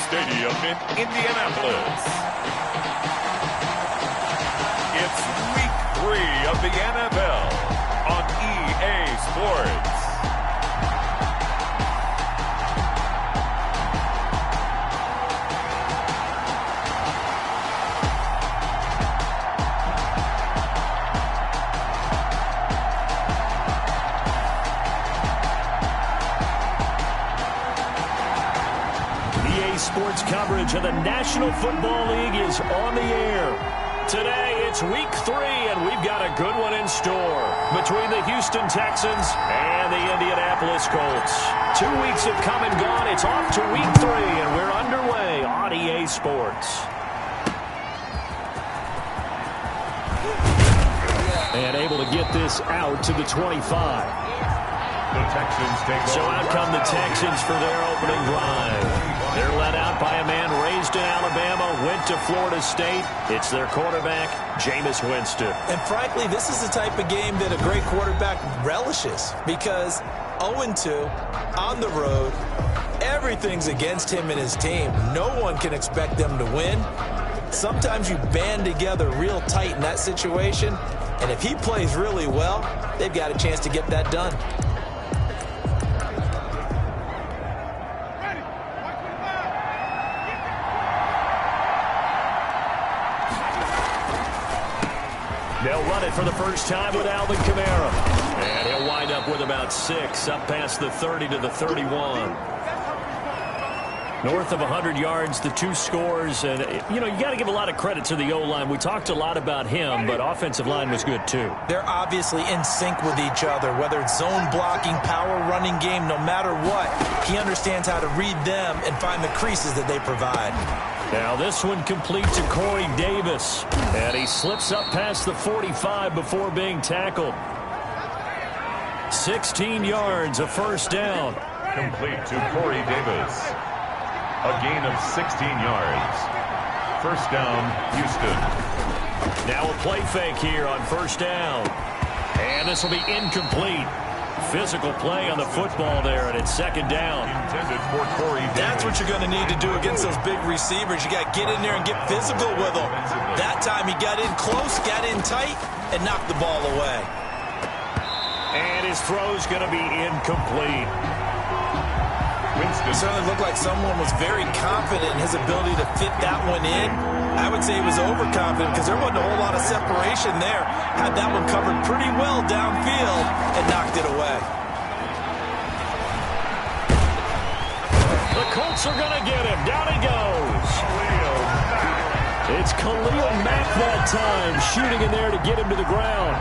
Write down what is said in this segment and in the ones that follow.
Stadium in Indianapolis. It's Week 3 of the NFL on EA Sports. Sports coverage of the National Football League is on the air. Today, it's Week 3, and we've got a good one in store between the Houston Texans and the Indianapolis Colts. 2 weeks have come and gone. It's off to Week 3, and we're underway on EA Sports. And able to get this out to the 25. The Texans take So out come the Texans for their opening drive. They're led out by a man raised in Alabama, went to Florida State. It's their quarterback, Jameis Winston. And frankly, this is the type of game that a great quarterback relishes because 0-2 on the road, everything's against him and his team. No one can expect them to win. Sometimes you band together real tight in that situation, and if he plays really well, they've got a chance to get that done. They'll run it for the first time with Alvin Kamara. And he'll wind up with about 6, up past the 30 to the 31. North of 100 yards, the 2 scores. And, you got to give a lot of credit to the O-line. We talked a lot about him, but offensive line was good, too. They're obviously in sync with each other, whether it's zone blocking, power running game, no matter what. He understands how to read them and find the creases that they provide. Now this one complete to Corey Davis. And he slips up past the 45 before being tackled. 16 yards, a first down. complete to Corey Davis. A gain of 16 yards. First down, Houston. Now a play fake here on first down. And this will be incomplete. Physical play on the football there, and it's second down. Intended for Corey Davis. That's what you're going to need to do against those big receivers. You got to get in there and get physical with them. That time he got in close, got in tight, and knocked the ball away. And his throw's going to be incomplete. It certainly looked like someone was very confident in his ability to fit that one in. I would say he was overconfident because there wasn't a whole lot of separation there. Had that one covered pretty well downfield and knocked it away. The Colts are going to get him. Down he goes. It's Khalil Mack that time, shooting in there to get him to the ground.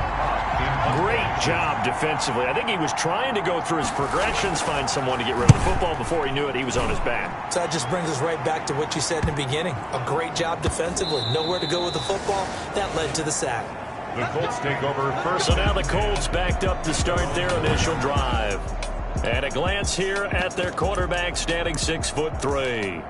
Great job defensively. I think he was trying to go through his progressions, find someone to get rid of the football. Before he knew it, he was on his back. So that just brings us right back to what you said in the beginning. A great job defensively. Nowhere to go with the football. That led to the sack. The Colts take over first. So now the Colts backed up to start their initial drive. And a glance here at their quarterback, standing 6'3".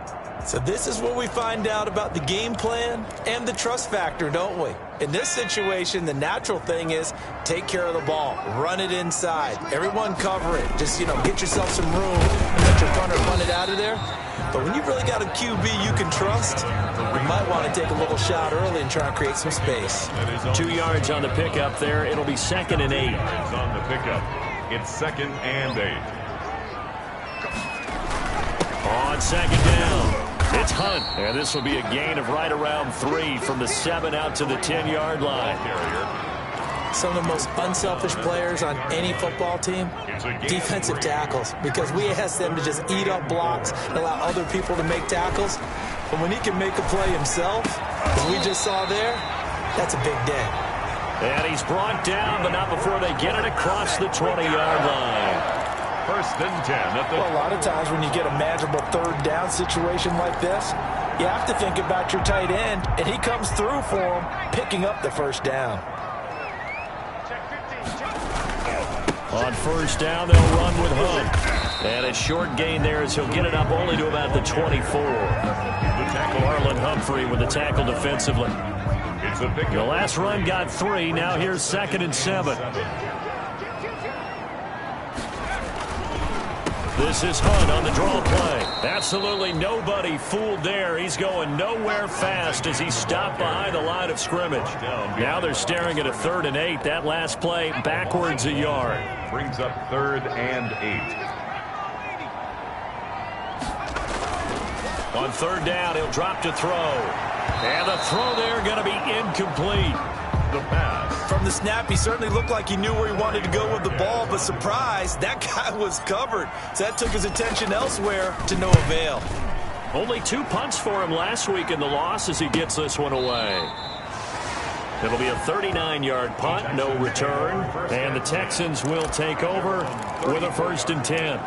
So this is what we find out about the game plan and the trust factor, don't we? In this situation, the natural thing is take care of the ball, run it inside, everyone cover it. Just, get yourself some room and let your punter run it out of there. But when you've really got a QB you can trust, you might want to take a little shot early and try and create some space. 2 yards on the pickup there. It'll be 2nd and 8. On the pickup, it's 2nd and 8. On second down, it's Hunt. And this will be a gain of right around 3 from the 7 out to the 10-yard line. Some of the most unselfish players on any football team, defensive tackles, because we ask them to just eat up blocks and allow other people to make tackles. But when he can make a play himself, as we just saw there, that's a big day. And he's brought down, but not before they get it across the 20-yard line. First and 10. Well, a lot of times when you get a manageable third down situation like this, you have to think about your tight end, and he comes through for him, picking up the first down. On first down, they'll run with Hunt. And a short gain there as he'll get it up only to about the 24. Marlon Humphrey with the tackle defensively. The last run got 3. Now here's 2nd and 7. This is Hunt on the draw play. Absolutely nobody fooled there. He's going nowhere fast as he stopped behind the line of scrimmage. Now they're staring at a 3rd and 8. That last play backwards a yard. Brings up 3rd and 8. On 3rd down, he'll drop to throw. And the throw there going to be incomplete. The pass. From the snap, he certainly looked like he knew where he wanted to go with the ball, but surprise, that guy was covered. So that took his attention elsewhere to no avail. Only 2 punts for him last week in the loss as he gets this one away. It'll be a 39-yard punt, no return, and the Texans will take over with a 1st and 10.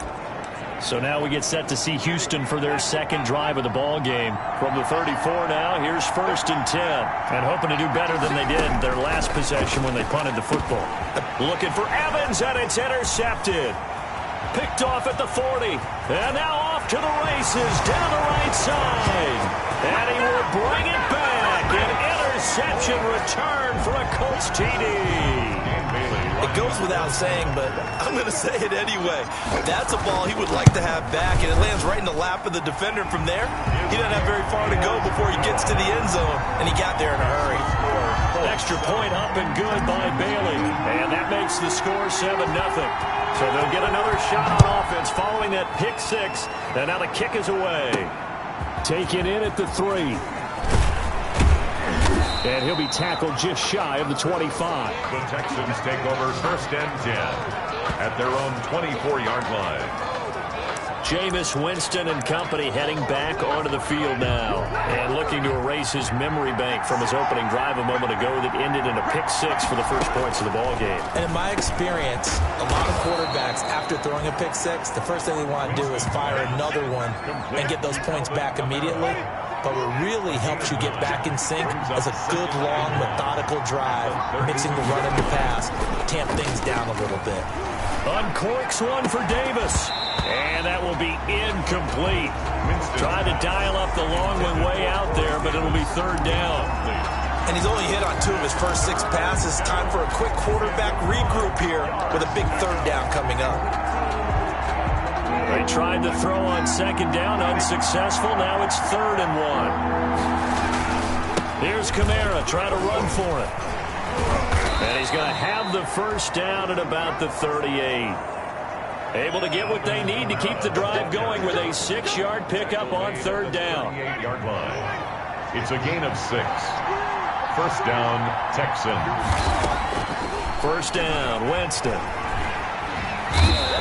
So now we get set to see Houston for their 2nd drive of the ball game. From the 34 now, here's 1st and 10. And hoping to do better than they did their last possession when they punted the football. Looking for Evans, and it's intercepted. Picked off at the 40. And now off to the races down the right side. And he will bring it back. An interception return for a Colts TD. It goes without saying, but I'm going to say it anyway. That's a ball he would like to have back, and it lands right in the lap of the defender. From there, he doesn't have very far to go before he gets to the end zone, and he got there in a hurry. Extra point up and good by Bailey, and that makes the score 7-0. So they'll get another shot on offense following that pick 6, and now the kick is away. Taken in at the 3. And he'll be tackled just shy of the 25. The Texans take over 1st and 10 at their own 24-yard line. Jameis Winston and company heading back onto the field now and looking to erase his memory bank from his opening drive a moment ago that ended in a pick 6 for the first points of the ball game. And in my experience, a lot of quarterbacks, after throwing a pick 6, the first thing they want to do is fire another one and get those points back immediately. But what really helps you get back in sync is a good, long, methodical drive, mixing the run and the pass, tamp things down a little bit. Uncorks one for Davis. And that will be incomplete. Tried to dial up the long one way out there, but it'll be 3rd down. And he's only hit on 2 of his first 6 passes. Time for a quick quarterback regroup here with a big 3rd down coming up. They tried to throw on 2nd down, unsuccessful. Now it's 3rd and 1. Here's Kamara, trying to run for it. And he's going to have the 1st down at about the 38. Able to get what they need to keep the drive going with a 6-yard pickup on 3rd down. 8-yard line. It's a gain of 6. 1st down, Texans. 1st down, Winston.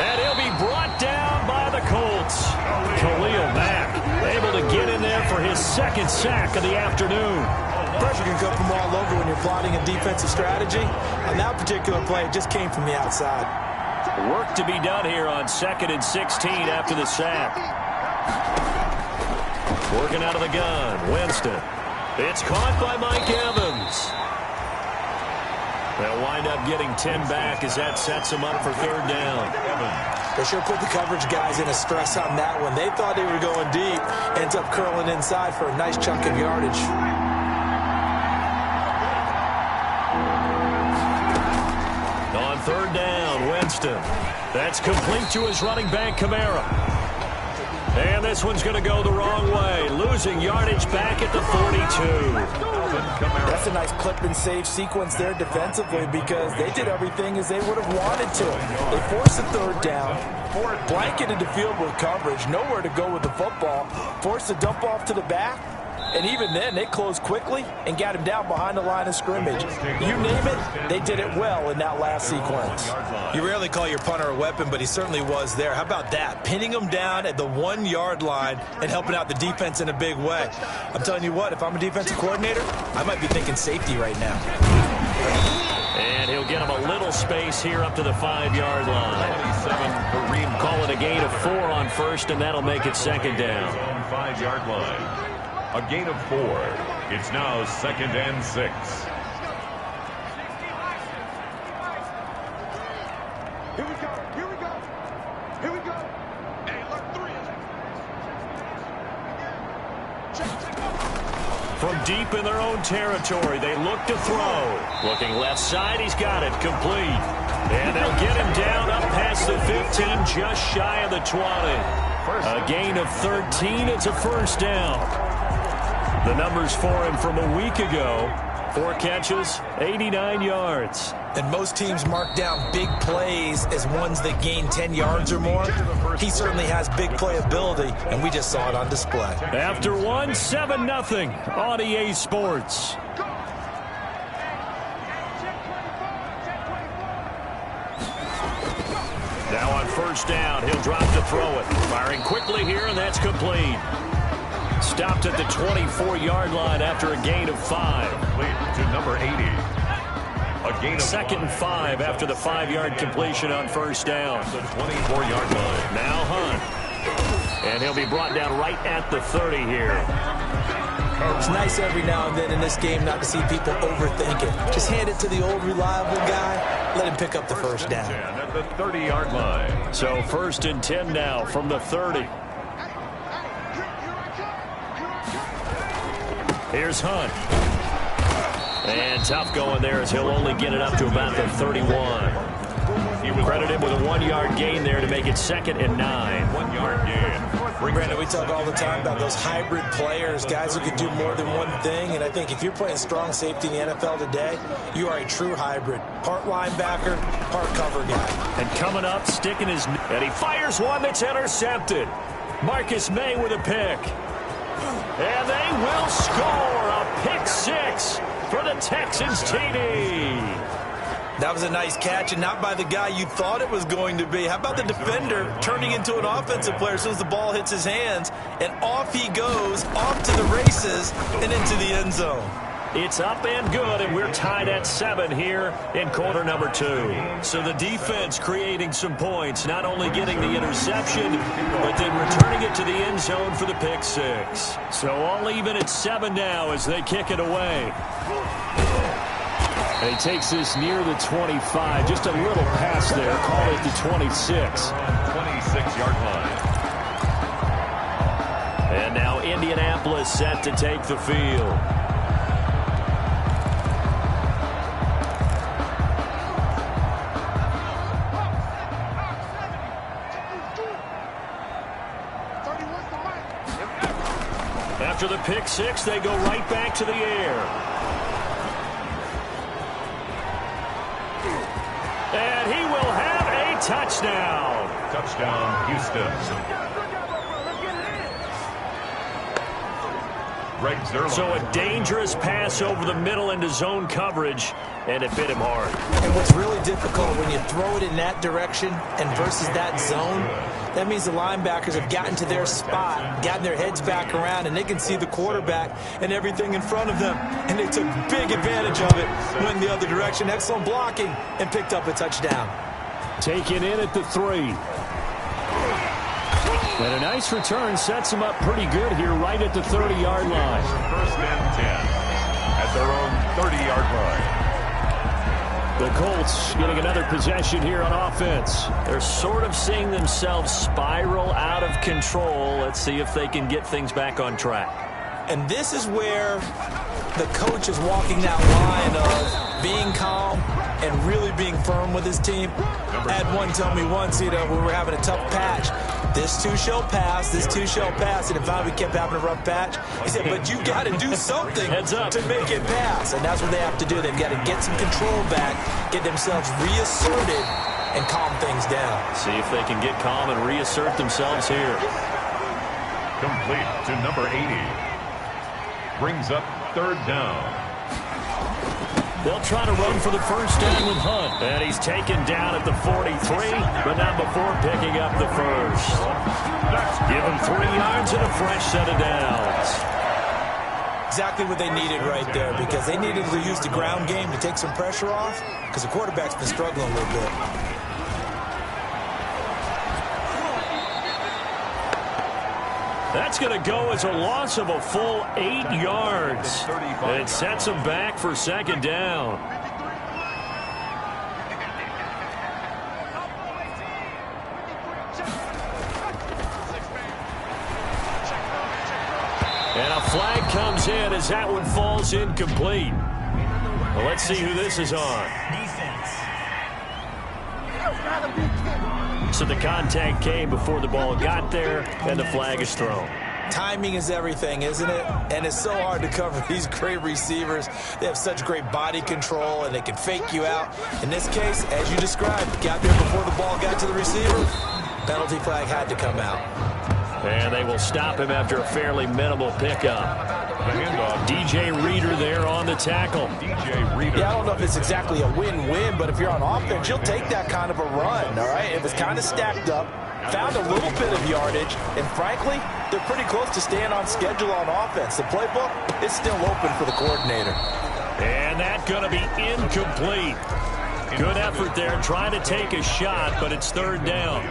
And he'll be brought down by the Colts. Khalil Mack able to get in there for his 2nd sack of the afternoon. Pressure can come from all over when you're plotting a defensive strategy. On that particular play, it just came from the outside. Work to be done here on 2nd and 16 after the sack. Working out of the gun, Winston. It's caught by Mike Evans. They'll wind up getting 10 back as that sets them up for 3rd down. They sure put the coverage guys in a stress on that one. They thought they were going deep. Ends up curling inside for a nice chunk of yardage. On 3rd down, Winston. That's complete to his running back, Kamara. And this one's going to go the wrong way. Losing yardage back at the 42. That's a nice clip and save sequence there defensively because they did everything as they would have wanted to. They forced the 3rd down, blanketed the field with coverage, nowhere to go with the football, forced the dump off to the back, and even then they closed quickly and got him down behind the line of scrimmage. You name it, they did it well in that last sequence. You rarely call your punter a weapon, but he certainly was there. How about that? Pinning him down at the 1-yard line and helping out the defense in a big way. I'm telling you what, if I'm a defensive coordinator, I might be thinking safety right now. And he'll get him a little space here up to the 5-yard line. Call it a gain of 4 on 1st, and that'll make it 2nd down. 5-yard line. A gain of 4. It's now 2nd and 6. Here we go. Here we go. Here we go. Hey, look, 3. From deep in their own territory, they look to throw. Looking left side, he's got it. Complete. And they'll get him down up past the 15, just shy of the 20. A gain of 13. It's a first down. The numbers for him from a week ago: 4 catches, 89 yards. And most teams mark down big plays as ones that gain 10 yards or more. He certainly has big playability, and we just saw it on display. After 1, 7-0 on EA Sports. Now on first down, he'll drop to throw it. Firing quickly here, and that's complete. Stopped at the 24-yard line after a gain of 5. Complete to number 80. A gain of 2nd and 5 after the 5-yard completion on first down. the 24-yard line. Now Hunt. And he'll be brought down right at the 30 here. It's nice every now and then in this game not to see people overthink it. Just hand it to the old reliable guy. Let him pick up the first down. 10 at the 30-yard line. So 1st and 10 now from the 30. Here's Hunt. And tough going there as he'll only get it up to about the 31. Credited with a 1-yard gain there to make it 2nd and 9. 1-yard gain. Brandon, we talk all the time about those hybrid players, guys who can do more than one thing. And I think if you're playing strong safety in the NFL today, you are a true hybrid. Part linebacker, part cover guy. And coming up, sticking his... And he fires one that's intercepted. Marcus May with a pick. And they will score a pick 6 for the Texans TD. That was a nice catch, and not by the guy you thought it was going to be. How about the defender turning into an offensive player as soon as the ball hits his hands, and off he goes, off to the races, and into the end zone. It's up and good, and we're tied at 7 here in quarter number 2. So the defense creating some points, not only getting the interception, but then returning it to the end zone for the pick 6. So all even at 7 now as they kick it away. And he takes this near the 25. Just a little pass there. Call it the 26. 26-yard line. And now Indianapolis set to take the field. After the pick 6, they go right back to the air. And he will have a touchdown. Touchdown, Houston. So a dangerous pass over the middle into zone coverage, and it bit him hard. And what's really difficult when you throw it in that direction and versus that zone, that means the linebackers have gotten to their spot, gotten their heads back around, and they can see the quarterback and everything in front of them. And they took big advantage of it, went the other direction, excellent blocking, and picked up a touchdown. Taken in at the 3. And a nice return sets him up pretty good here right at the 30-yard line. 1st and 10 at their own 30-yard line. The Colts getting another possession here on offense. They're sort of seeing themselves spiral out of control. Let's see if they can get things back on track. And this is where the coach is walking that line of being calm and really being firm with his team. I had one tell me once, when we were having a tough patch, this too shall pass, this too shall pass. And if finally we kept having a rough patch, he said, but you got to do something to make it pass. And that's what they have to do. They've got to get some control back, get themselves reasserted, and calm things down. See if they can get calm and reassert themselves here. Complete to number 80. Brings up 3rd down. They'll try to run for the first down with Hunt. And he's taken down at the 43, but not before picking up the first. Give him 3 yards and a fresh set of downs. Exactly what they needed right there, because they needed to use the ground game to take some pressure off, because the quarterback's been struggling a little bit. That's going to go as a loss of a full 8 yards. And it sets them back for 2nd down. And a flag comes in as that one falls incomplete. Well, let's see who this is on. So the contact came before the ball got there, and the flag is thrown. Timing is everything, isn't it? And it's so hard to cover these great receivers. They have such great body control, and they can fake you out. In this case, as you described, got there before the ball got to the receiver. Penalty flag had to come out. And they will stop him after a fairly minimal pickup. The handoff. DJ Reader there on the tackle. DJ Reader. Yeah, I don't know if it's exactly a win-win, but if you're on offense, you'll take that kind of a run, all right? It was kind of stacked up, found a little bit of yardage, and frankly, they're pretty close to staying on schedule on offense. The playbook is still open for the coordinator. And that's going to be incomplete. Good effort there, trying to take a shot, but it's third down.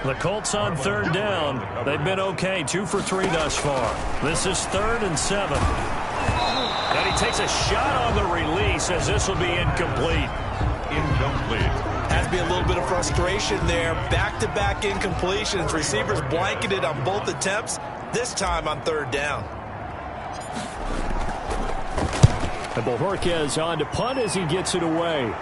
The Colts on third down. They've been okay, 2 for 3 thus far. This is 3rd and 7. And he takes a shot on the release as this will be incomplete. Incomplete. Has to be a little bit of frustration there. Back-to-back incompletions. Receivers blanketed on both attempts, this time on third down. And Bojorquez on to punt as he gets it away.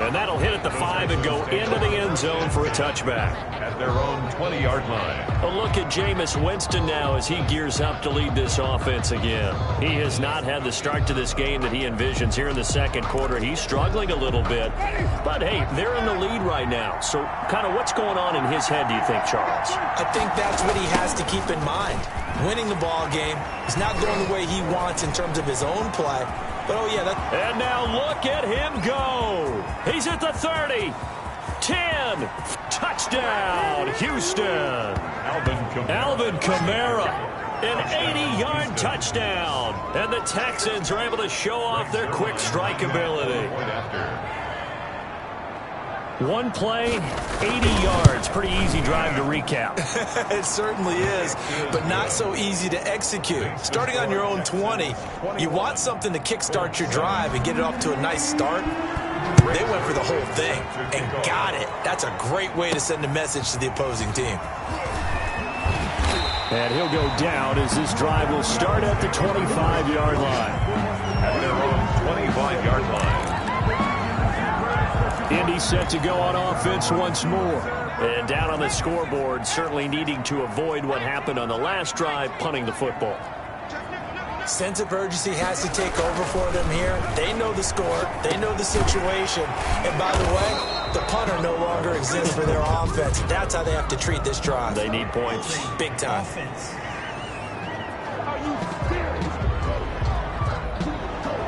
And that'll hit at the 5 and go into the end zone for a touchback. At their own 20-yard line. A look at Jameis Winston now as he gears up to lead this offense again. He has not had the start to this game that he envisions here in the second quarter. He's struggling a little bit. But, hey, they're in the lead right now. So kind of what's going on in his head, do you think, Charles? I think that's what he has to keep in mind. Winning the ball game is not going the way he wants in terms of his own play. But, oh, yeah, and now look at him go. He's at the 30. 10. Touchdown, Houston. Alvin Kamara. An 80-yard touchdown. And the Texans are able to show off their quick strike ability. One play, 80 yards. Pretty easy drive to recap. It certainly is, but not so easy to execute. Starting on your own 20, you want something to kickstart your drive and get it off to a nice start. They went for the whole thing and got it. That's a great way to send a message to the opposing team. And he'll go down as this drive will start at the 25-yard line. At their own 25-yard line. Indy set to go on offense once more. And down on the scoreboard, certainly needing to avoid what happened on the last drive, punting the football. Sense of urgency has to take over for them here. They know the score. They know the situation. And by the way, the punter no longer exists for their offense. That's how they have to treat this drive. They need points. Big time.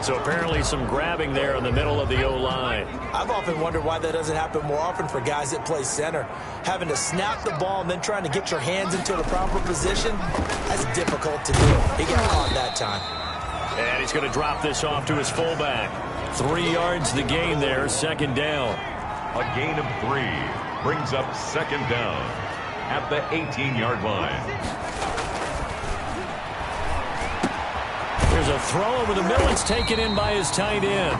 So apparently some grabbing there in the middle of the O-line. I've often wondered why that doesn't happen more often for guys that play center. Having to snap the ball and then trying to get your hands into the proper position, that's difficult to do. He got caught that time. And he's going to drop this off to his fullback. 3 yards the gain there, second down. A gain of 3 brings up second down at the 18-yard line. There's a throw over the middle. It's taken in by his tight end.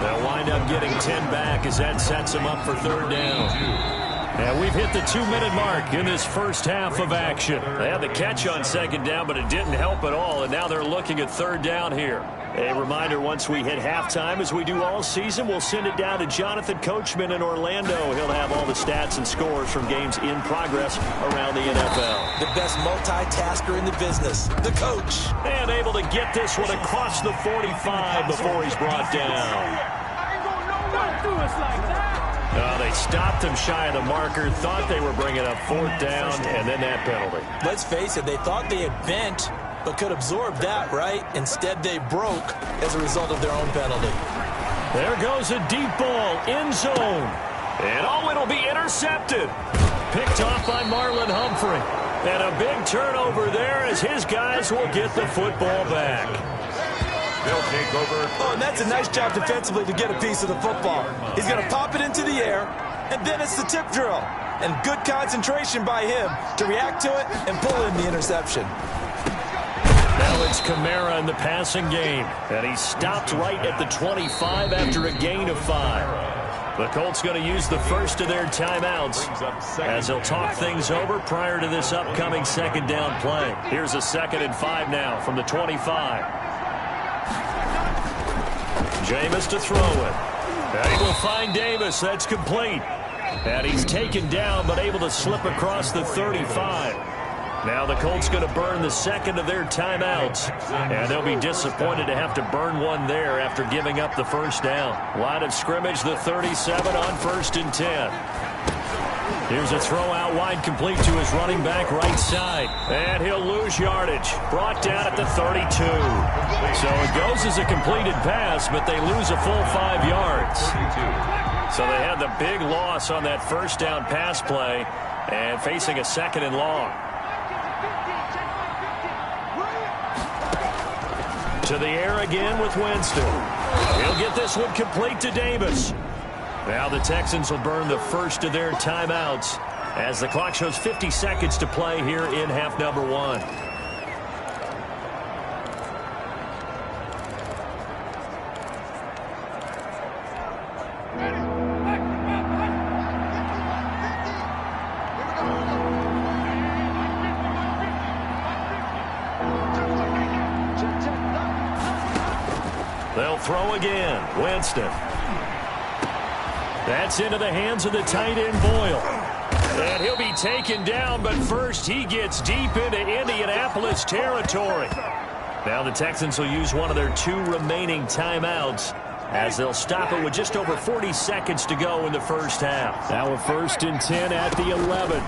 They'll wind up getting 10 back as that sets him up for third down. And we've hit the 2-minute mark in this first half of action. They had the catch on second down, but it didn't help at all, and now they're looking at third down here. A reminder, once we hit halftime, as we do all season, we'll send it down to Jonathan Coachman in Orlando. He'll have all the stats and scores from games in progress around the NFL. The best multitasker in the business, the coach. And able to get this one across the 45 before he's brought down. They stopped him shy of the marker, thought they were bringing up fourth down, and then that penalty. Let's face it, they thought they had bent, but could absorb that, right? Instead, they broke as a result of their own penalty. There goes a deep ball, end zone. And it'll be intercepted. Picked off by Marlon Humphrey. And a big turnover there as his guys will get the football back. They'll take over. Oh, and that's a nice job defensively to get a piece of the football. He's going to pop it into the air, and then it's the tip drill. And good concentration by him to react to it and pull in the interception. Now it's Kamara in the passing game. And he stopped right at the 25 after a gain of 5. The Colts going to use the first of their timeouts as they'll talk things over prior to this upcoming second down play. Here's a 2nd and 5 now from the 25. Jameis to throw it. And he will find Davis. That's complete. And he's taken down but able to slip across the 35. Now the Colts going to burn the second of their timeouts. And they'll be disappointed to have to burn one there after giving up the first down. Line of scrimmage, the 37 on 1st and 10. Here's a throw out wide, complete to his running back right side. And he'll lose yardage. Brought down at the 32. So it goes as a completed pass, but they lose a full 5 yards. So they had the big loss on that first down pass play and facing a 2nd and long. To the air again with Winston. He'll get this one complete to Davis. Now the Texans will burn the first of their timeouts as the clock shows 50 seconds to play here in half number 1. They'll throw again. Winston. That's into the hands of the tight end, Boyle. And he'll be taken down, but first he gets deep into Indianapolis territory. Now the Texans will use one of their 2 remaining timeouts as they'll stop it with just over 40 seconds to go in the first half. Now a 1st and 10 at the 11.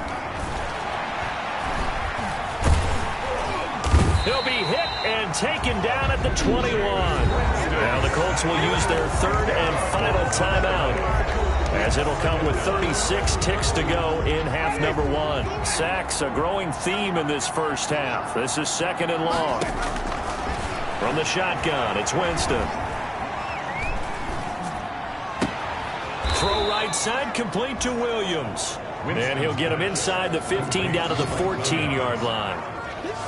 He'll be hit and taken down at the 21. Now the Colts will use their 3rd and final timeout as it'll come with 36 ticks to go in half number 1. Sacks, a growing theme in this first half. This is 2nd and long. From the shotgun, it's Winston. Throw right side, complete to Williams. And he'll get him inside the 15 down to the 14-yard line.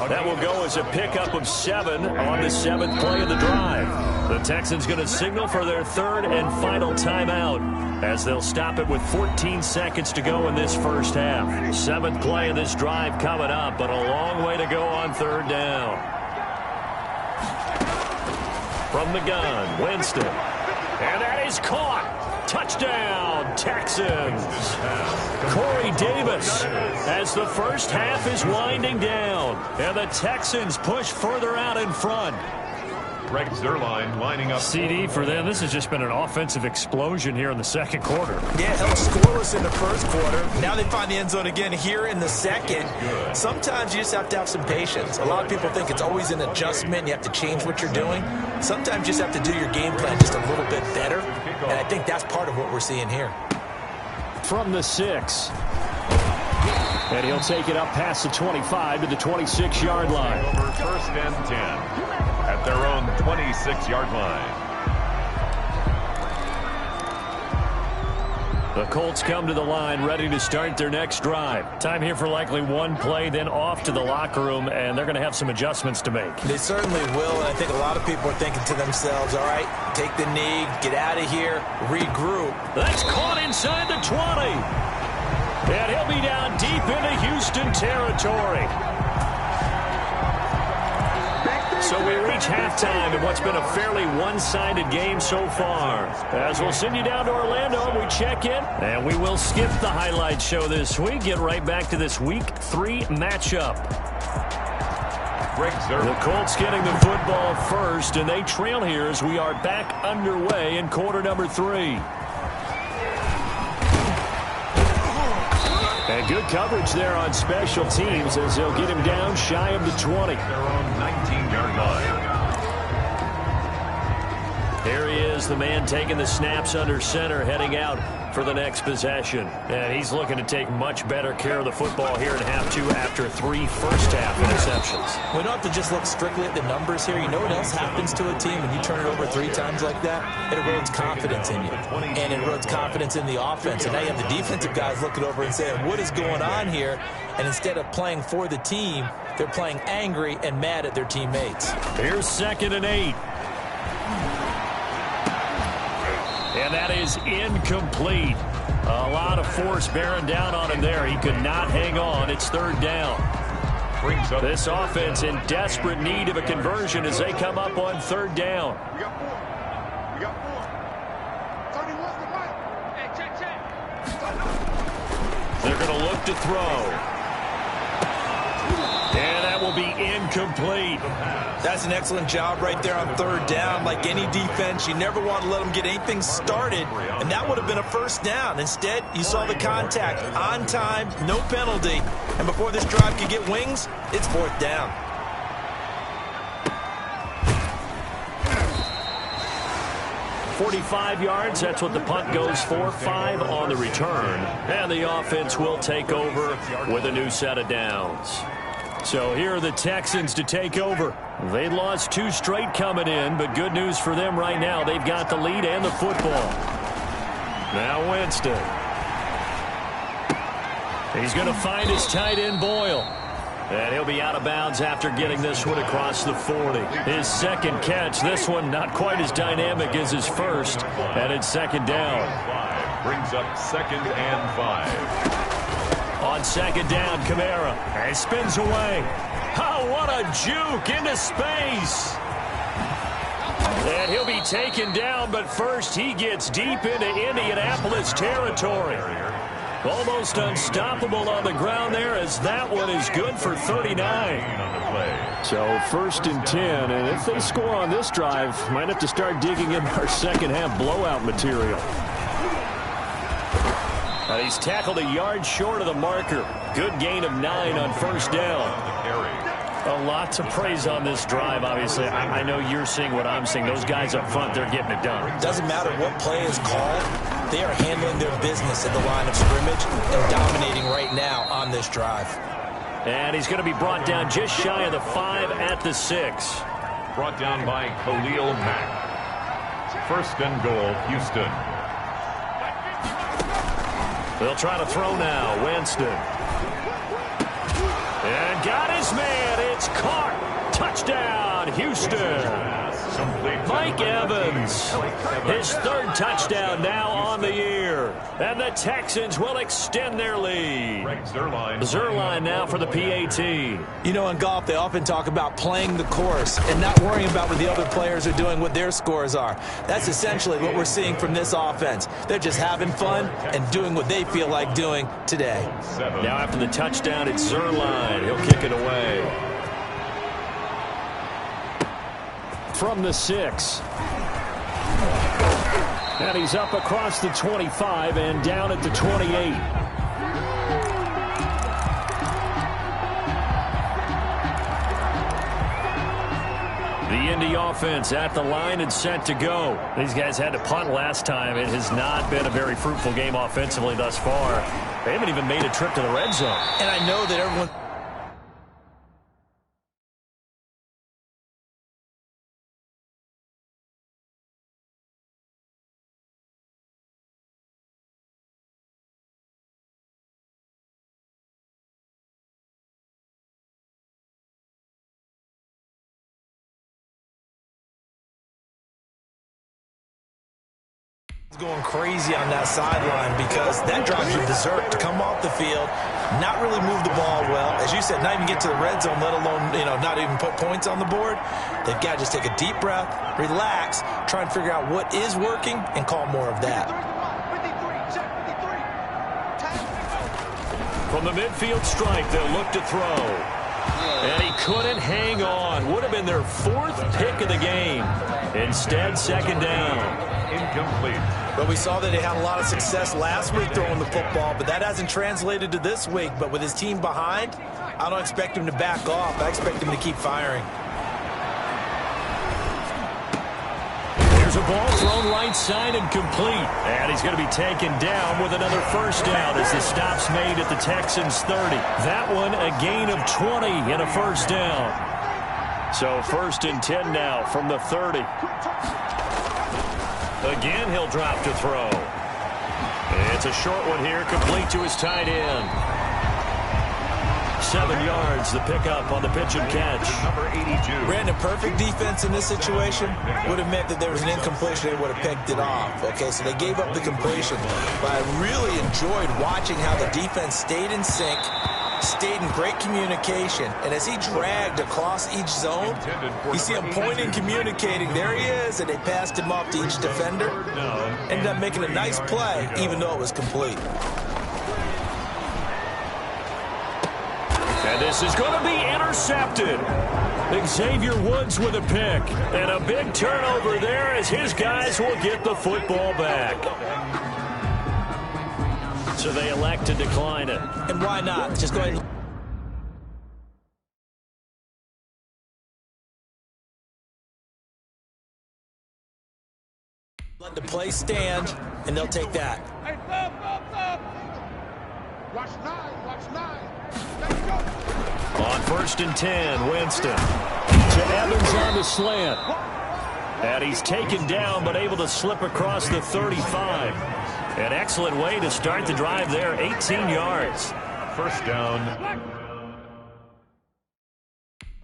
That will go as a pickup of 7 on the 7th play of the drive. The Texans going to signal for their 3rd and final timeout as they'll stop it with 14 seconds to go in this first half. 7th play of this drive coming up, but a long way to go on 3rd down. From the gun, Winston. And that is caught. Touchdown, Texans. Corey Davis as the first half is winding down. And the Texans push further out in front. Greg Zuerlein lining up. CD for them. This has just been an offensive explosion here in the second quarter. Yeah, held scoreless in the first quarter. Now they find the end zone again here in the second. Sometimes you just have to have some patience. A lot of people think it's always an adjustment. You have to change what you're doing. Sometimes you just have to do your game plan just a little bit better. And I think that's part of what we're seeing here. From the 6. And he'll take it up past the 25 to the 26-yard line. Over 1st and 10 at their own 26-yard line. The Colts come to the line ready to start their next drive. Time here for likely one play, then off to the locker room, and they're going to have some adjustments to make. They certainly will, and I think a lot of people are thinking to themselves, all right, take the knee, get out of here, regroup. That's caught inside the 20. And he'll be down deep into Houston territory. So we reach halftime in what's been a fairly one-sided game so far. As we'll send you down to Orlando and we check in. And we will skip the highlight show this week. Get right back to this Week 3 matchup. The Colts getting the football first, and they trail here as we are back underway in quarter number 3. And good coverage there on special teams as they'll get him down shy of the 20. Their own 19-yard line. There he is, the man taking the snaps under center, heading out for the next possession. And he's looking to take much better care of the football here in half 2 after 3 first-half interceptions. We don't have to just look strictly at the numbers here. You know what else happens to a team when you turn it over 3 times like that? It erodes confidence in you. And it erodes confidence in the offense. And now you have the defensive guys looking over and saying, what is going on here? And instead of playing for the team, they're playing angry and mad at their teammates. Here's 2nd and 8. And that is incomplete. A lot of force bearing down on him there. He could not hang on. It's 3rd down. This offense in desperate need of a conversion as they come up on 3rd down. We got 4. 31. They're going to look to throw. And that will be incomplete. That's an excellent job right there on third down. Like any defense, you never want to let them get anything started, and that would have been a first down. Instead, you saw the contact on time, no penalty, and before this drive could get wings, it's fourth down. "45 yards, that's what the punt goes for. 5 on the return. And the offense will take over with a new set of downs. So here are the Texans to take over. They lost 2 straight coming in, but good news for them right now. They've got the lead and the football. Now Winston. He's going to find his tight end Boyle. And he'll be out of bounds after getting this one across the 40. His second catch, this one not quite as dynamic as his first. And it's second down. Brings up 2nd and 5. On second down, Kamara. And he spins away. Oh, what a juke into space. And he'll be taken down, but first he gets deep into Indianapolis territory. Almost unstoppable on the ground there, as that one is good for 39. So 1st and 10, and if they score on this drive, might have to start digging in our second half blowout material. And he's tackled a yard short of the marker. Good gain of 9 on first down. A lot to praise on this drive, obviously. I know you're seeing what I'm seeing. Those guys up front, they're getting it done. Doesn't matter what play is called. They are handling their business at the line of scrimmage and dominating right now on this drive. And he's going to be brought down just shy of the 5 at the 6. Brought down by Khalil Mack. 1st and goal, Houston. They'll try to throw now. Winston. And got his man. It's caught. Touchdown, Houston. Mike Evans, his 3rd touchdown now on the year. And the Texans will extend their lead. Zerline now for the PAT. You know, in golf, they often talk about playing the course and not worrying about what the other players are doing, what their scores are. That's essentially what we're seeing from this offense. They're just having fun and doing what they feel like doing today. Now after the touchdown, it's Zerline. He'll kick it away. From the 6. And he's up across the 25 and down at the 28. The Indy offense at the line and set to go. These guys had to punt last time. It has not been a very fruitful game offensively thus far. They haven't even made a trip to the red zone. And I know that everyone... going crazy on that sideline because that drives you berserk to come off the field, not really move the ball well. As you said, not even get to the red zone, let alone, not even put points on the board. They've got to just take a deep breath, relax, try and figure out what is working and call more of that. From the midfield stripe, they'll look to throw. And he couldn't hang on. Would have been their 4th pick of the game. Instead, second down. Incomplete. But we saw that he had a lot of success last week throwing the football, but that hasn't translated to this week. But with his team behind, I don't expect him to back off. I expect him to keep firing. There's a ball thrown right side and complete. And he's going to be taken down with another first down as the stop's made at the Texans' 30. That one a gain of 20 and a first down. So 1st and 10 now from the 30. Again, he'll drop to throw. It's a short one here, complete to his tight end. 7 yards, the pickup on the pitch and catch. Number 82. Brandon, perfect defense in this situation would have meant that there was an incompletion. They would have picked it off. Okay, so they gave up the completion. But I really enjoyed watching how the defense stayed in sync, stayed in great communication, and as he dragged across each zone, you see him pointing, communicating. There he is, and they passed him off to each defender. Ended up making a nice play, even though it was complete. And this is going to be intercepted. Xavier Woods with a pick. And a big turnover there as his guys will get the football back. So they elect to decline it. And why not? Just go ahead and... let the play stand, and they'll take that. Hey, thumb. Watch 9. Let's go. On 1st and 10, Winston. To Evans on the slant. And he's taken down, but able to slip across the 35. An excellent way to start the drive there, 18 yards. First down.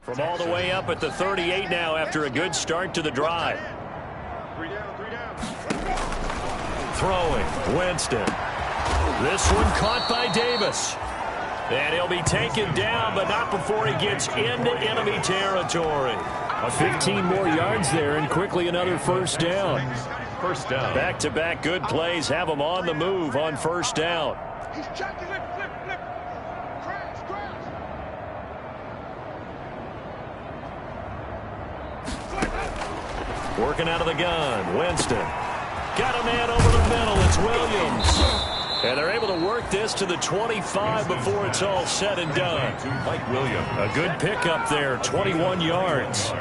From all the way up at the 38 now after a good start to the drive. 3 down. Throwing, Winston. This one caught by Davis. And he'll be taken down, but not before he gets into enemy territory. 15 more yards there, and quickly another first down. First down. Back-to-back good plays have him on the move on first down. He's checking it. Flip. Crash. Working out of the gun, Winston. Got a man over the middle. It's Williams. And they're able to work this to the 25 before it's all said and done. Mike Williams. A good pickup there, 21 yards.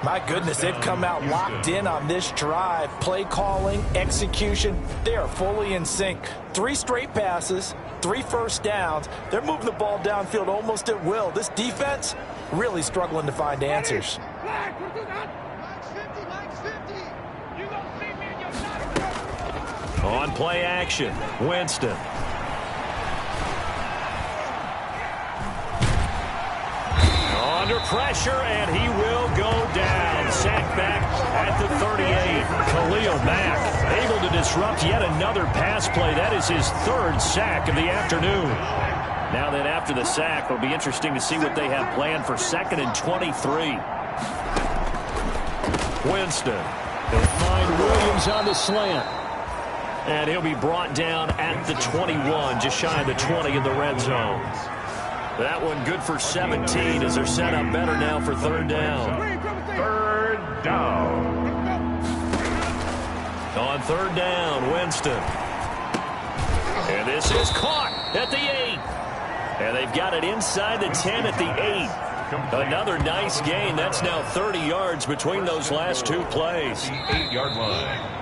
My goodness, they've come out locked in on this drive. Play calling, execution, they are fully in sync. 3 straight passes, 3 first downs. They're moving the ball downfield almost at will. This defense really struggling to find answers. Flag, we're doing that. Max 50. You don't see me and you're not. On play action, Winston. Under pressure, and he will go down. Sacked back at the 38. Khalil Mack able to disrupt yet another pass play. That is his 3rd sack of the afternoon. Now then, after the sack, it'll be interesting to see what they have planned for 2nd and 23. Winston. They'll find Williams on the slant. And he'll be brought down at the 21, just shy of the 20 in the red zone. That one good for 17 as they're set up better now for 3rd down. 3rd down. On 3rd down, Winston. And this is caught at the 8. And they've got it inside the 10 at the 8. Another nice gain. That's now 30 yards between those last 2 plays. The 8-yard line.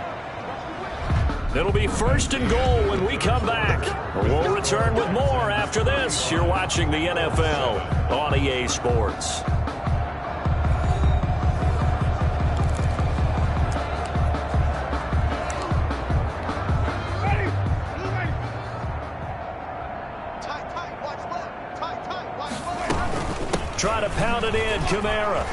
It'll be 1st and goal when we come back. We'll return with more after this. You're watching the NFL on EA Sports. Ready. Tight. Watch left. Tight. Watch left. Try to pound it in, Kamara.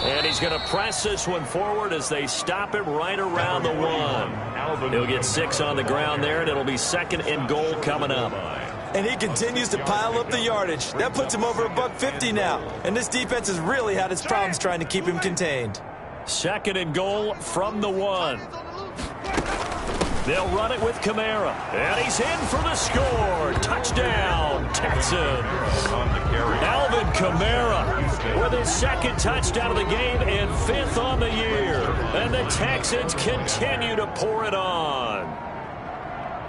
And he's going to press this one forward as they stop him right around the 1. He'll get 6 on the ground there, and it'll be 2nd and goal coming up. And he continues to pile up the yardage. That puts him over $150 now. And this defense has really had its problems trying to keep him contained. 2nd and goal from the 1. They'll run it with Kamara. And he's in for the score. Touchdown, Texans. Alvin Kamara with his 2nd touchdown of the game and 5th on the year. And the Texans continue to pour it on.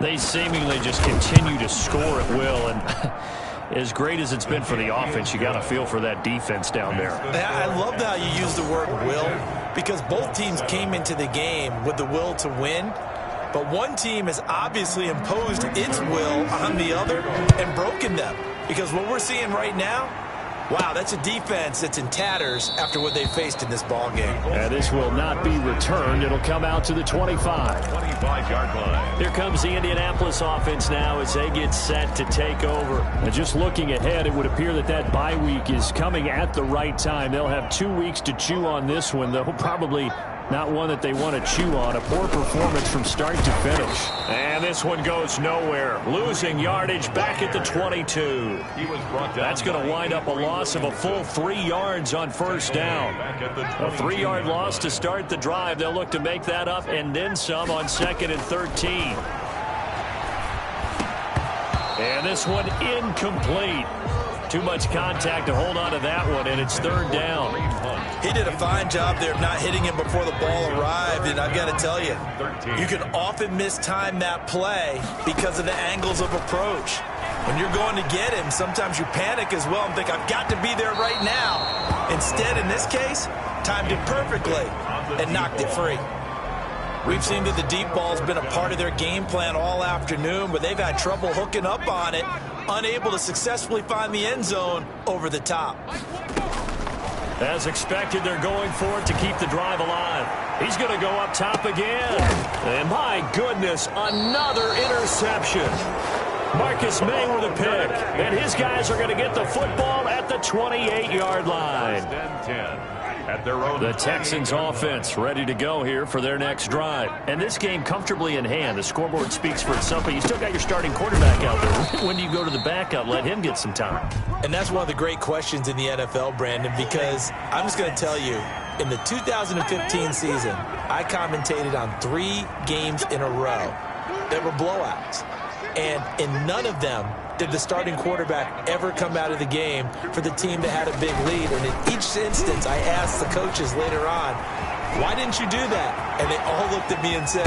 They seemingly just continue to score at will. And as great as it's been for the offense, you got to feel for that defense down there. I love how you use the word will, because both teams came into the game with the will to win. But one team has obviously imposed its will on the other and broken them. Because what we're seeing right now, wow, that's a defense that's in tatters after what they faced in this ball game. And this will not be returned. It'll come out to the 25. 25-yard line. Here comes the Indianapolis offense now as they get set to take over. And just looking ahead, it would appear that that bye week is coming at the right time. They'll have 2 weeks to chew on this one, though probably not one that they want to chew on. A poor performance from start to finish. And this one goes nowhere. Losing yardage back at the 22. He was brought down. That's going to wind up a loss of a full 3 yards on first down. A 3-yard loss to start the drive. They'll look to make that up and then some on 2nd and 13. And this one incomplete. Too much contact to hold on to that one, and it's third down. He did a fine job there of not hitting him before the ball arrived, and I've got to tell you, you can often mistime that play because of the angles of approach. When you're going to get him, sometimes you panic as well and think, I've got to be there right now. Instead, in this case, timed it perfectly and knocked it free. We've seen that the deep ball's been a part of their game plan all afternoon, but they've had trouble hooking up on it, unable to successfully find the end zone over the top. As expected, they're going for it to keep the drive alive. He's going to go up top again. And my goodness, another interception. Marcus May with a pick. And his guys are going to get the football at the 28-yard line. The Texans offense ready to go here for their next drive. And this game comfortably in hand. The scoreboard speaks for itself, but you still got your starting quarterback out there. When do you go to the backup? Let him get some time. And that's one of the great questions in the NFL, Brandon, because I'm just going to tell you, in the 2015 season, I commentated on 3 games in a row that were blowouts. And in none of them did the starting quarterback ever come out of the game for the team that had a big lead. And in each instance, I asked the coaches later on, why didn't you do that? And they all looked at me and said,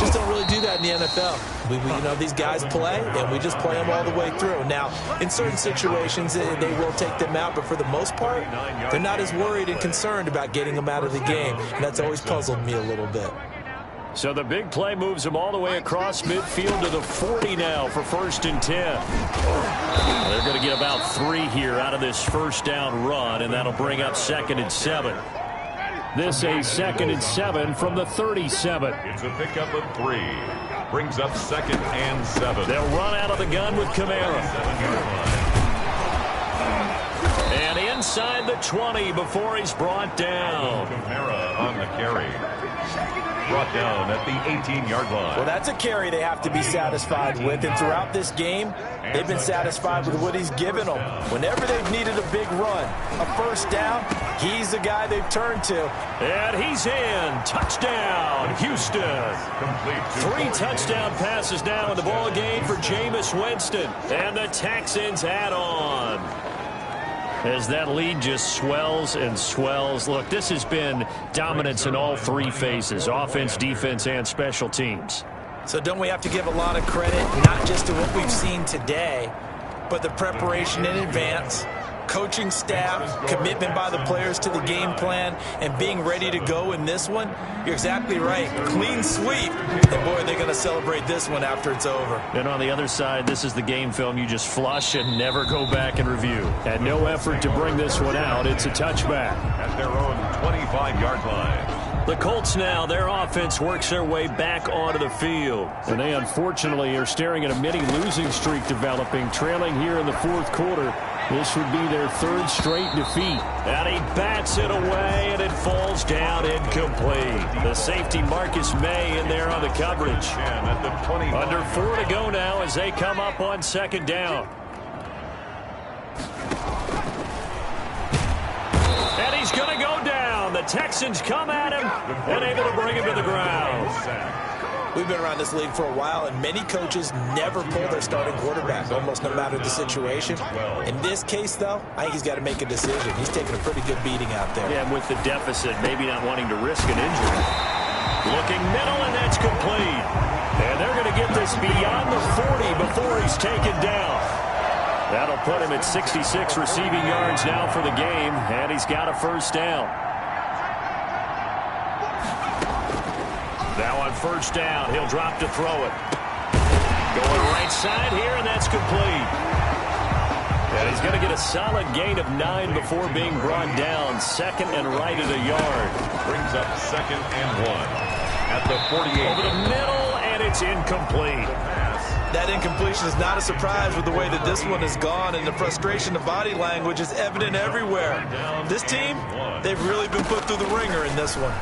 just don't really do that in the NFL. We you know, these guys play, and we just play them all the way through. Now, in certain situations, they will take them out, but for the most part, they're not as worried and concerned about getting them out of the game. And that's always puzzled me a little bit. So the big play moves them all the way across midfield to the 40 now for 1st and 10. They're going to get about 3 here out of this first down run, and that'll bring up 2nd and 7. This a 2nd and 7 from the 37. It's a pickup of 3. Brings up 2nd and 7. They'll run out of the gun with Kamara. And inside the 20 before he's brought down. Kamara on the carry. Brought down at the 18-yard line. Well, that's a carry they have to be satisfied with. And throughout this game, they've been satisfied with what he's given them. Whenever they've needed a big run, a first down, he's the guy they've turned to. And he's in. Touchdown, Houston. Complete. 3 touchdown passes now in the ball game for Jameis Winston. And the Texans add on. As that lead just swells and swells. Look, this has been dominance in all 3 phases, offense, defense, and special teams. So don't we have to give a lot of credit, not just to what we've seen today, but the preparation in advance, coaching staff, commitment by the players to the game plan, and being ready to go in this one? You're exactly right. Clean sweep. And, boy, they're going to celebrate this one after it's over. And on the other side, this is the game film you just flush and never go back and review. Had no effort to bring this one out. It's a touchback. At their own 25-yard line. The Colts now, their offense works their way back onto the field. And they unfortunately are staring at a mini losing streak developing, trailing here in the 4th quarter. This would be their 3rd straight defeat. And he bats it away, and it falls down incomplete. The safety Marcus May in there on the coverage. Under 4 to go now as they come up on 2nd down. And he's going to go down. The Texans come at him and able to bring him to the ground. We've been around this league for a while, and many coaches never pull their starting quarterback, almost no matter the situation. In this case, though, I think he's got to make a decision. He's taking a pretty good beating out there. Yeah, and with the deficit, maybe not wanting to risk an injury. Looking middle, and that's complete. And they're going to get this beyond the 40 before he's taken down. That'll put him at 66 receiving yards now for the game, and he's got a first down. Now on first down, he'll drop to throw it. Going right side here, and that's complete. And he's going to get a solid gain of 9 before being brought down. 2nd and right at a yard. Brings up 2nd and 1 at the 48. Over the middle, and it's incomplete. That incompletion is not a surprise with the way that this one has gone, and the frustration of body language is evident everywhere. This team, they've really been put through the ringer in this one.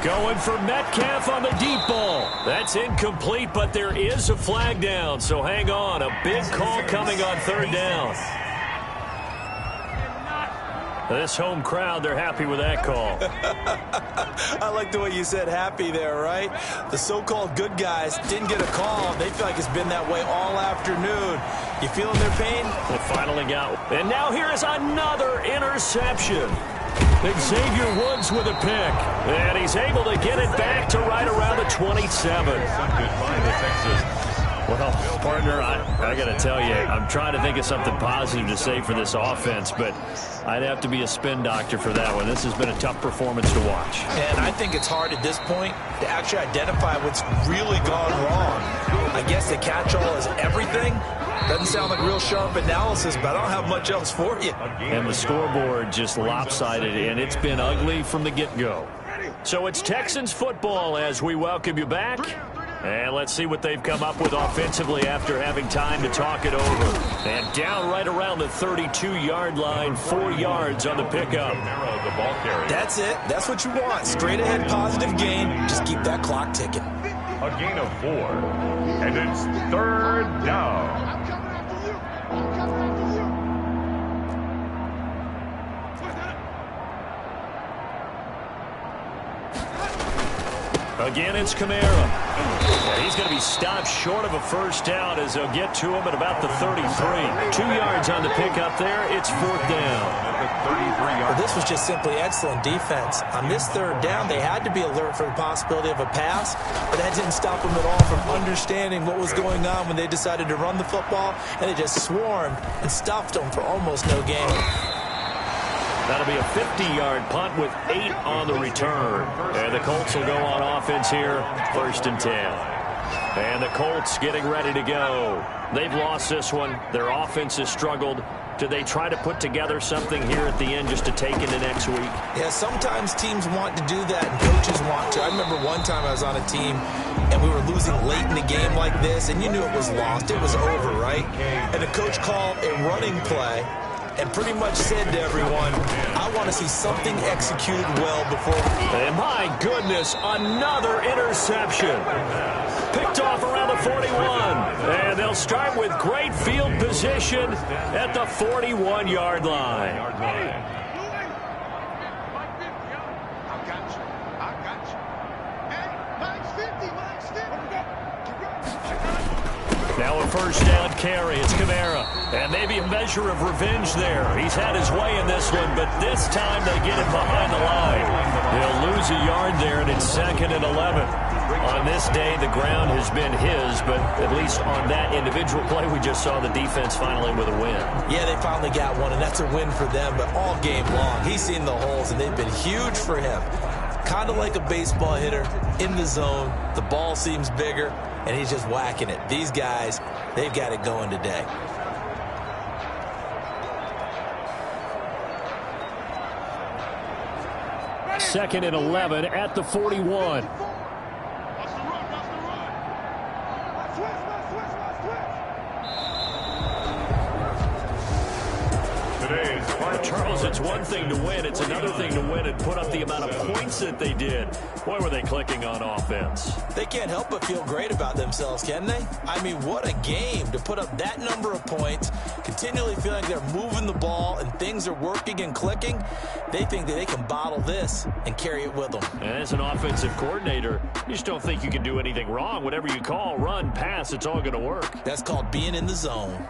Going for Metcalf on the deep ball. That's incomplete, but there is a flag down, so hang on. A big call coming on 3rd down. This home crowd, they're happy with that call. I like the way you said happy there, right? The so-called good guys didn't get a call. They feel like it's been that way all afternoon. You feeling their pain? They finally got one. And now here is another interception. Xavier Woods with a pick. And he's able to get it back to right around the 27. Goodbye, the Texans. Well, partner, I got to tell you, I'm trying to think of something positive to say for this offense, but I'd have to be a spin doctor for that one. This has been a tough performance to watch. And I think it's hard at this point to actually identify what's really gone wrong. I guess the catch-all is everything. Doesn't sound like real sharp analysis, but I don't have much else for you. And the scoreboard just lopsided, and it's been ugly from the get-go. So it's Texans football as we welcome you back. And let's see what they've come up with offensively after having time to talk it over. And down right around the 32-yard line, 4 yards on the pickup. The ball carrier. That's it. That's what you want. Straight ahead positive gain. Just keep that clock ticking. A gain of 4. And it's 3rd down. I'm coming after you. I'm coming after you. Again, it's Kamara. He's going to be stopped short of a first down as they'll get to him at about the 33. 2 yards on the pickup there. It's 4th down. Well, this was just simply excellent defense. On this 3rd down, they had to be alert for the possibility of a pass, but that didn't stop them at all from understanding what was going on when they decided to run the football, and they just swarmed and stuffed them for almost no gain. That'll be a 50-yard punt with 8 on the return. And the Colts will go on offense here, 1st and 10. And the Colts getting ready to go. They've lost this one. Their offense has struggled. Do they try to put together something here at the end just to take into next week? Yeah, sometimes teams want to do that and coaches want to. I remember one time I was on a team and we were losing late in the game like this, and you knew it was lost. It was over, right? And the coach called a running play and pretty much said to everyone, I want to see something executed well before. And my goodness, another interception. Picked off around the 41. And they'll start with great field position at the 41-yard line. Now a first down carry. It's Kamara. And maybe a measure of revenge there. He's had his way in this one, but this time they get him behind the line. They'll lose a yard there, and it's 2nd and 11. On this day, the ground has been his, but at least on that individual play, we just saw the defense finally with a win. Yeah, they finally got one, and that's a win for them, but all game long, he's seen the holes, and they've been huge for him. Kind of like a baseball hitter in the zone. The ball seems bigger, and he's just whacking it. These guys, they've got it going today. Second and 11 at the 41. Charles, it's one thing to win. It's another thing to win and put up the amount of points that they did. Boy, were they clicking on offense. They can't help but feel great about themselves, can they? I mean, what a game to put up that number of points, continually feeling like they're moving the ball and things are working and clicking. They think that they can bottle this and carry it with them. And as an offensive coordinator, you just don't think you can do anything wrong. Whatever you call, run, pass, it's all going to work. That's called being in the zone.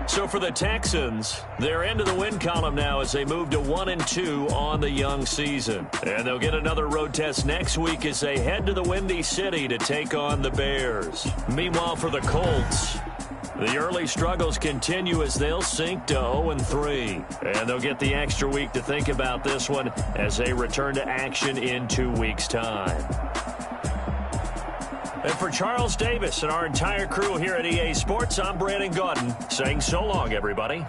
So for the Texans, they're into the win column now as they move to 1-2 on the young season. And they'll get another road test next week as they head to the Windy City to take on the Bears. Meanwhile, for the Colts, the early struggles continue as they'll sink to 0-3. And they'll get the extra week to think about this one as they return to action in 2 weeks' time. And for Charles Davis and our entire crew here at EA Sports, I'm Brandon Gaudin saying so long, everybody.